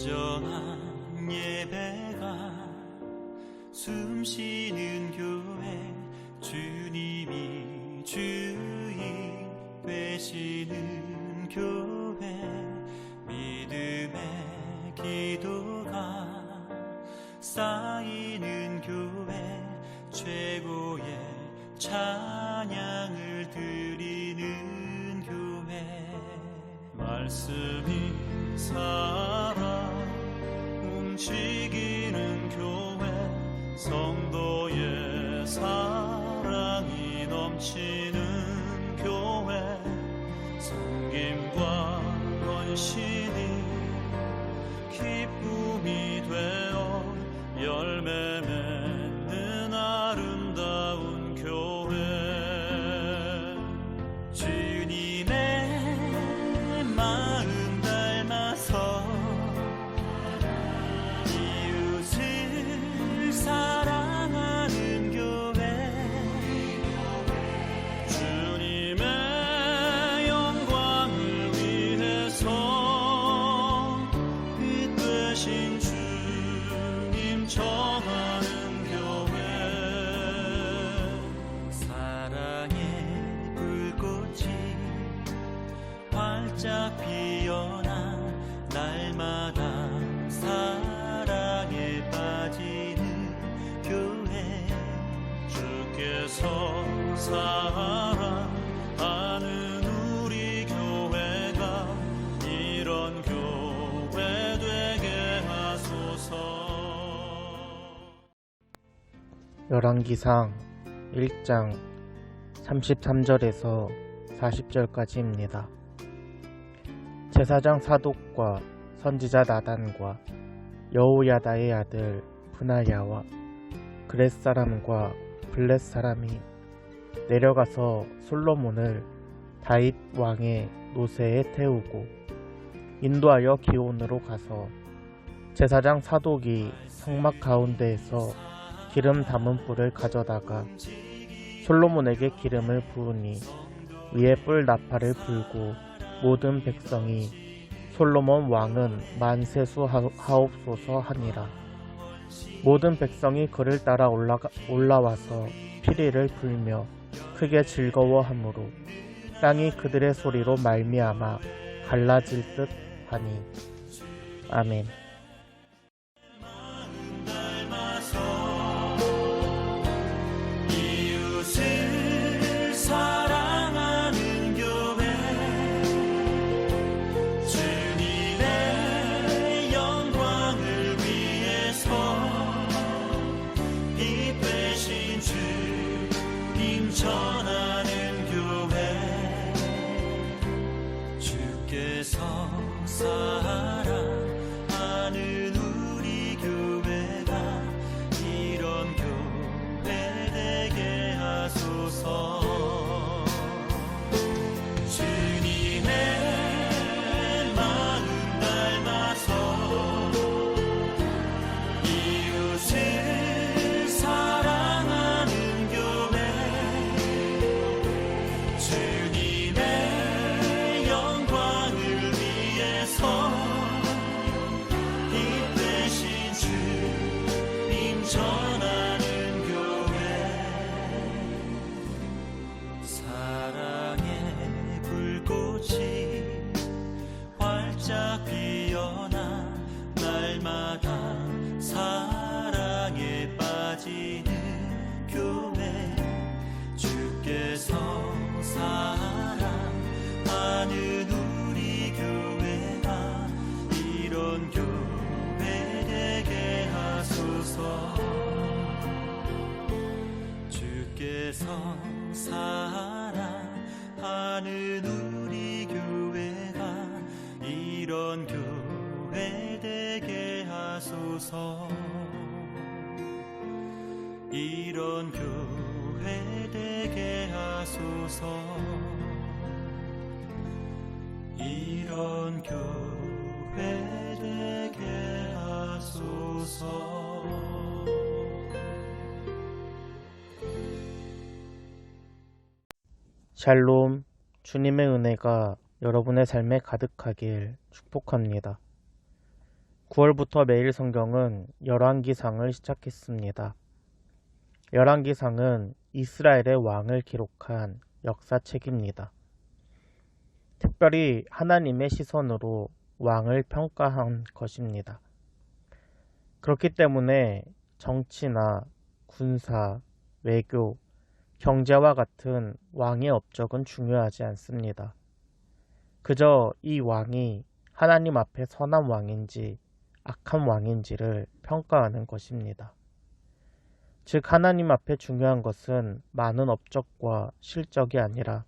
온전한 예배가 숨쉬는 교회, 주님이 주인 되시는 교회, 믿음의 기도가 쌓이는 교회, 최고의 찬양을 드리는 교회. 말씀이 살아 움직이는 교회, 성도의 사랑이 넘치는 교회, 섬김과 헌신이 기쁨이 되어 열매 맺는 아름다운 교회. 주님의 마음 닮아서 이웃을 사랑하는 교회, 주님의 영광을 위해서 빛 되신 주님 전하는 교회. 사랑의 불꽃이 활짝 피어나 날마다 사랑에 빠지는 교회, 주께서 사랑하는 우리 교회가 이런 교회 되게 하소서. 열왕기상 1장 33절에서 40절까지입니다. 제사장 사독과 선지자 나단과 여호야다의 아들 브나야와 그렛 사람과 블렛 사람이 내려가서 솔로몬을 다윗 왕의 노새에 태우고 인도하여 기온으로 가서 제사장 사독이 성막 가운데에서 기름 담은 뿔을 가져다가 솔로몬에게 기름을 부으니 위에 뿔 나팔을 불고 모든 백성이 솔로몬 왕은 만세수 하옵소서 하니라. 모든 백성이 그를 따라 올라와서 피리를 불며 크게 즐거워하므로 땅이 그들의 소리로 말미암아 갈라질 듯 하니. 아멘. 이웃을 사랑하는 교회, 주님의 영광을 위해서 빛 되신 주님 전하는 교회, 주께서 사랑하는 우리 교회가 이런 교회 되게 하소서. 주님의 마음 닮아서 이웃을 사랑하는 교회, 주님의 영광을 위해서 빛 되신 주님 전하는 교회. 사랑의 불꽃이 활짝 피어나 날마다 사랑에 빠지는 교회, 주께서 사랑하는 우리 교회가 이런 교회 되게 하소서. 주께서 사랑하는 우리 교회가 이런 교회 되게 하소서. 이런 교회 되게 하소서. 이런 교회 되게 하소서. 샬롬, 주님의 은혜가 여러분의 삶에 가득하길 축복합니다. 9월부터 매일 성경은 열왕기상을 시작했습니다. 열왕기상은 이스라엘의 왕을 기록한 역사책입니다. 특별히 하나님의 시선으로 왕을 평가한 것입니다. 그렇기 때문에 정치나 군사, 외교, 경제와 같은 왕의 업적은 중요하지 않습니다. 그저 이 왕이 하나님 앞에 선한 왕인지 악한 왕인지를 평가하는 것입니다. 즉 하나님 앞에 중요한 것은 많은 업적과 실적이 아니라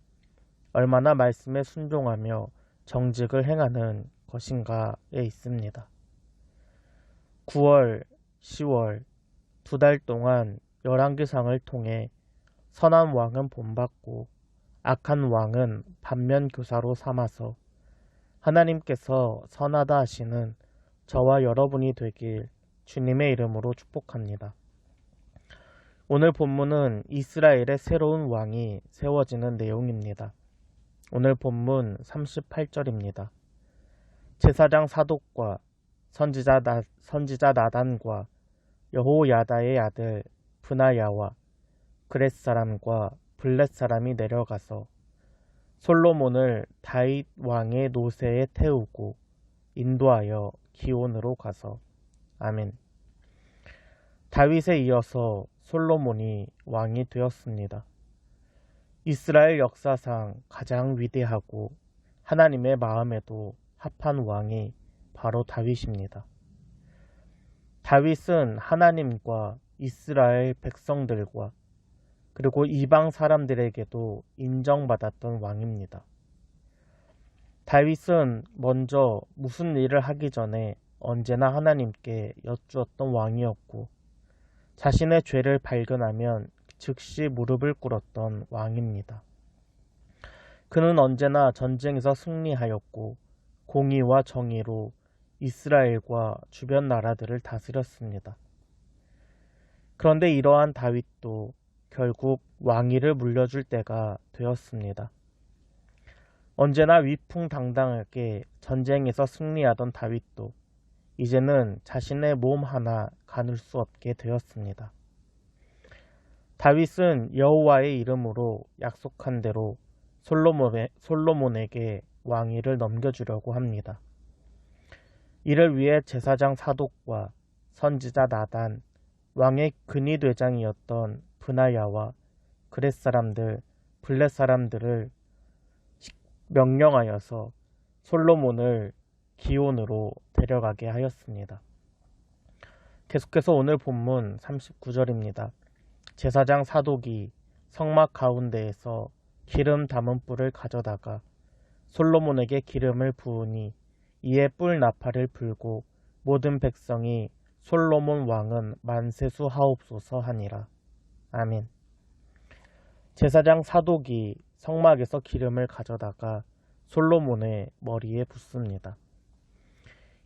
얼마나 말씀에 순종하며 정직을 행하는 것인가에 있습니다. 9월, 10월 2달 동안 열왕기상을 통해 선한 왕은 본받고 악한 왕은 반면교사로 삼아서 하나님께서 선하다 하시는 저와 여러분이 되길 주님의 이름으로 축복합니다. 오늘 본문은 이스라엘의 새로운 왕이 세워지는 내용입니다. 오늘 본문 38절입니다. 제사장 사독과 선지자 나단과 여호야다의 아들 브나야와 그렛 사람과 블렛 사람이 내려가서 솔로몬을 다윗 왕의 노새에 태우고 인도하여 기온으로 가서 아멘. 다윗에 이어서 솔로몬이 왕이 되었습니다. 이스라엘 역사상 가장 위대하고 하나님의 마음에도 합한 왕이 바로 다윗입니다. 다윗은 하나님과 이스라엘 백성들과 그리고 이방 사람들에게도 인정받았던 왕입니다. 다윗은 먼저 무슨 일을 하기 전에 언제나 하나님께 여쭈었던 왕이었고 자신의 죄를 발견하면 즉시 무릎을 꿇었던 왕입니다. 그는 언제나 전쟁에서 승리하였고 공의와 정의로 이스라엘과 주변 나라들을 다스렸습니다. 그런데 이러한 다윗도 결국 왕위를 물려줄 때가 되었습니다. 언제나 위풍당당하게 전쟁에서 승리하던 다윗도 이제는 자신의 몸 하나 가눌 수 없게 되었습니다. 다윗은 여호와의 이름으로 약속한 대로 솔로몬에게 왕위를 넘겨주려고 합니다. 이를 위해 제사장 사독과 선지자 나단, 왕의 근위대장이었던 브나야와 그렛 사람들, 블렛 사람들을 명령하여서 솔로몬을 기온으로 데려가게 하였습니다. 계속해서 오늘 본문 39절입니다. 제사장 사독이 성막 가운데에서 기름 담은 뿔을 가져다가 솔로몬에게 기름을 부으니 이에 뿔 나팔을 불고 모든 백성이 솔로몬 왕은 만세수 하옵소서 하니라. 아멘. 제사장 사독이 성막에서 기름을 가져다가 솔로몬의 머리에 붓습니다.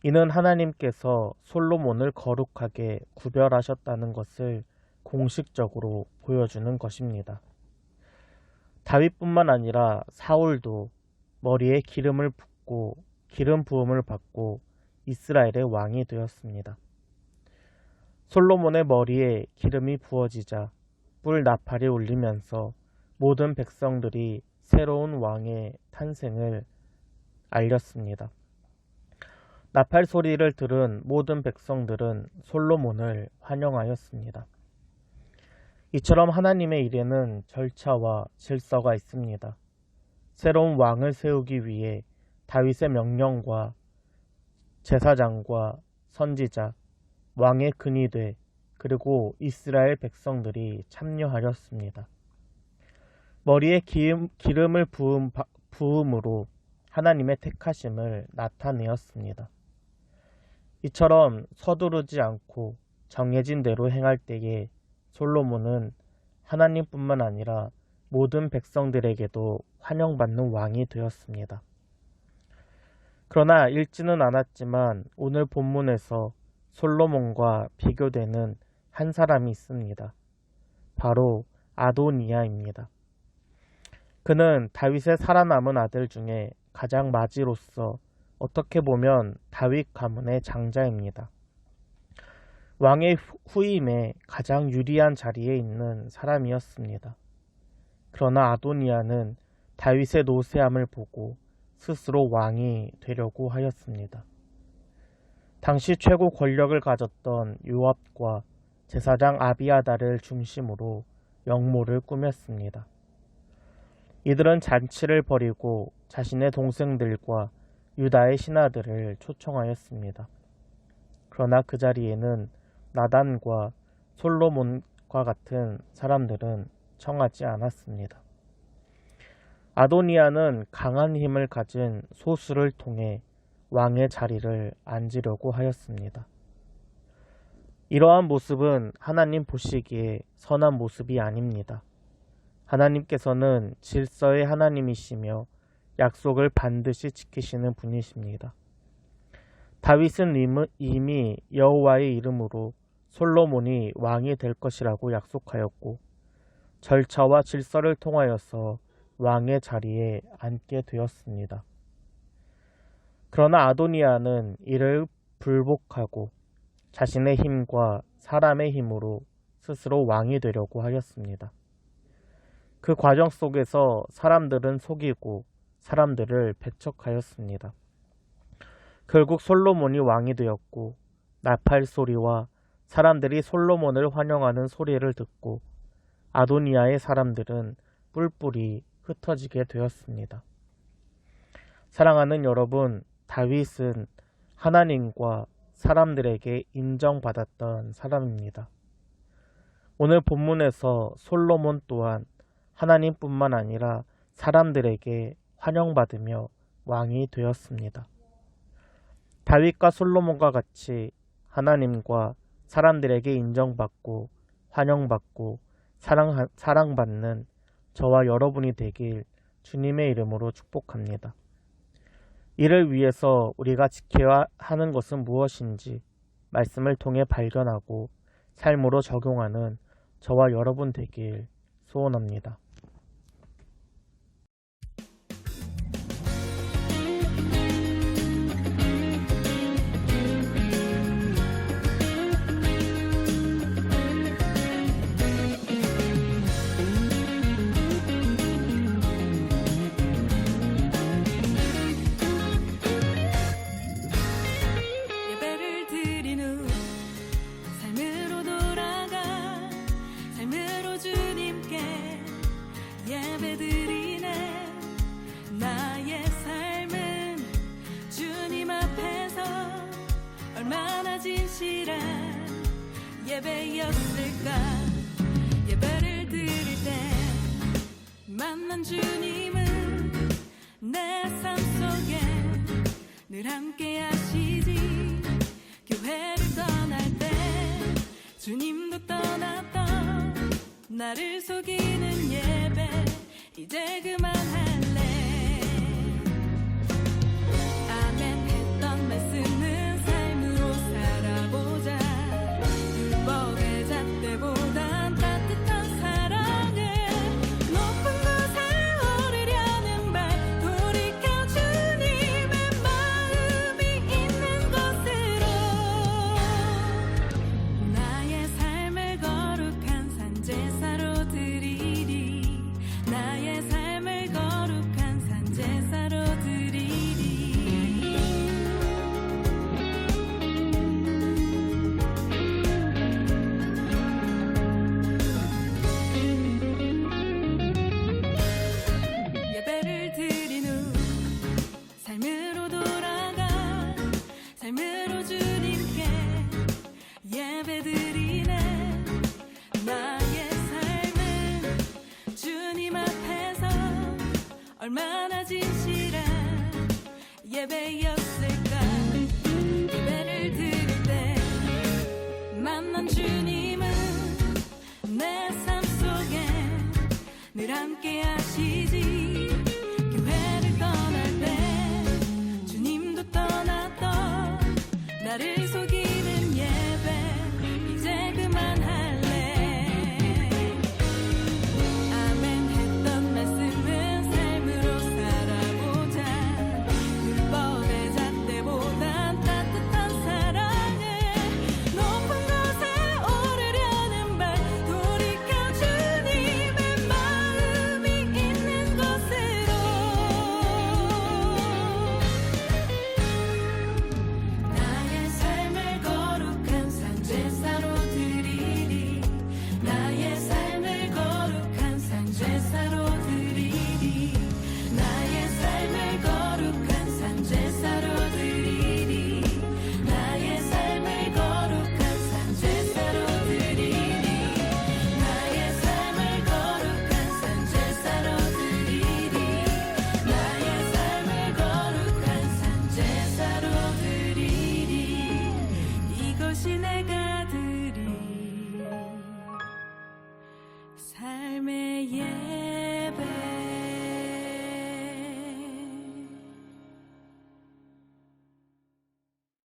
이는 하나님께서 솔로몬을 거룩하게 구별하셨다는 것을 공식적으로 보여주는 것입니다. 다윗뿐만 아니라 사울도 머리에 기름을 붓고 기름 부음을 받고 이스라엘의 왕이 되었습니다. 솔로몬의 머리에 기름이 부어지자 뿔 나팔이 울리면서 모든 백성들이 새로운 왕의 탄생을 알렸습니다. 나팔 소리를 들은 모든 백성들은 솔로몬을 환영하였습니다. 이처럼 하나님의 일에는 절차와 질서가 있습니다. 새로운 왕을 세우기 위해 다윗의 명령과 제사장과 선지자, 왕의 근위대, 그리고 이스라엘 백성들이 참여하였습니다. 머리에 기름을 부음으로 하나님의 택하심을 나타내었습니다. 이처럼 서두르지 않고 정해진 대로 행할 때에 솔로몬은 하나님뿐만 아니라 모든 백성들에게도 환영받는 왕이 되었습니다. 그러나 읽지는 않았지만 오늘 본문에서 솔로몬과 비교되는 한 사람이 있습니다. 바로 아도니아입니다. 그는 다윗의 살아남은 아들 중에 가장 마지로서 어떻게 보면 다윗 가문의 장자입니다. 왕의 후임에 가장 유리한 자리에 있는 사람이었습니다. 그러나 아도니아는 다윗의 노쇠함을 보고 스스로 왕이 되려고 하였습니다. 당시 최고 권력을 가졌던 요압과 제사장 아비아달을 중심으로 영모를 꾸몄습니다. 이들은 잔치를 벌이고 자신의 동생들과 유다의 신하들을 초청하였습니다. 그러나 그 자리에는 나단과 솔로몬과 같은 사람들은 청하지 않았습니다. 아도니아는 강한 힘을 가진 소수를 통해 왕의 자리를 앉으려고 하였습니다. 이러한 모습은 하나님 보시기에 선한 모습이 아닙니다. 하나님께서는 질서의 하나님이시며 약속을 반드시 지키시는 분이십니다. 다윗은 이미 여호와의 이름으로 솔로몬이 왕이 될 것이라고 약속하였고 절차와 질서를 통하여서 왕의 자리에 앉게 되었습니다. 그러나 아도니아는 이를 불복하고 자신의 힘과 사람의 힘으로 스스로 왕이 되려고 하였습니다. 그 과정 속에서 사람들은 속이고 사람들을 배척하였습니다. 결국 솔로몬이 왕이 되었고 나팔 소리와 사람들이 솔로몬을 환영하는 소리를 듣고 아도니아의 사람들은 뿔뿔이 흩어지게 되었습니다. 사랑하는 여러분, 다윗은 하나님과 사람들에게 인정받았던 사람입니다. 오늘 본문에서 솔로몬 또한 하나님뿐만 아니라 사람들에게 환영받으며 왕이 되었습니다. 다윗과 솔로몬과 같이 하나님과 사람들에게 인정받고 환영받고 사랑받는 저와 여러분이 되길 주님의 이름으로 축복합니다. 이를 위해서 우리가 지켜야 하는 것은 무엇인지 말씀을 통해 발견하고 삶으로 적용하는 저와 여러분 되길 소원합니다. 예배를 드린 후 삶으로 돌아가 삶으로 주님께 예배드리네. 나의 삶은 주님 앞에서 얼마나 진실한 예배였을까. 예배를 드릴 때 만난 주님은 내 삶 속에 늘 함께 하시지. 교회를 떠날 때 주님도 떠났던 나를 속이는 예배 이제 그만할래. 아멘 했던 말씀은 삶으로 살아보자. 율법의 잣대보단 따뜻한 사랑을 높은 곳에 오르려는 발 돌이켜 주님의 마음이 있는 곳으로 나의 삶을 거룩한 산제사로 드리리. 나의 삶을 거룩한 산제사로 드리리. 예배를 드린 후 삶으로 돌아가 삶으로 주님께 예배드리네. 나의 삶은 주님 앞에서 얼마나 진실한 예배였을까.